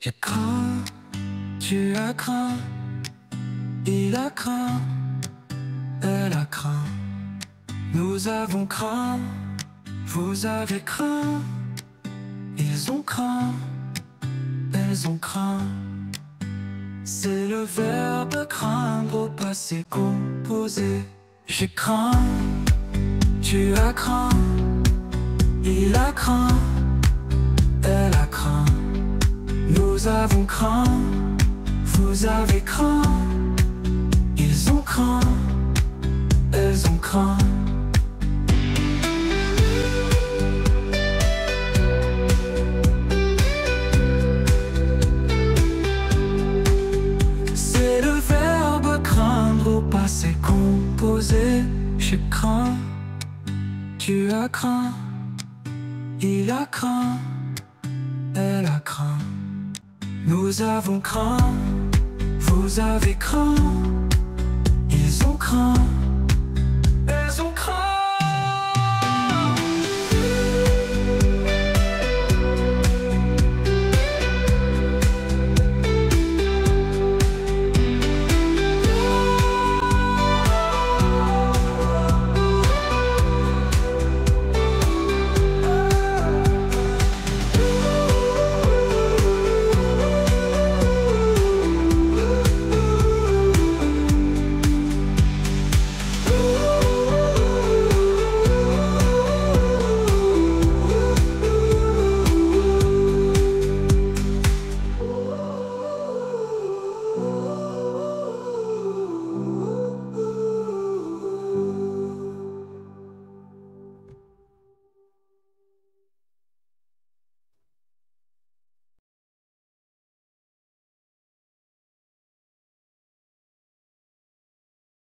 J'ai craint, tu as craint, il a craint, elle a craint. Nous avons craint, vous avez craint, ils ont craint, elles ont craint. C'est le verbe craindre au passé composé. J'ai craint, tu as craint, il a craint, elle a craint. Nous avons craint, vous avez craint, ils ont craint, elles ont craint. C'est le verbe craindre au passé composé. J'ai craint, tu as craint, il a craint, elle a craint. Nous avons craint, vous avez craint, ils ont craint, elles ont craint.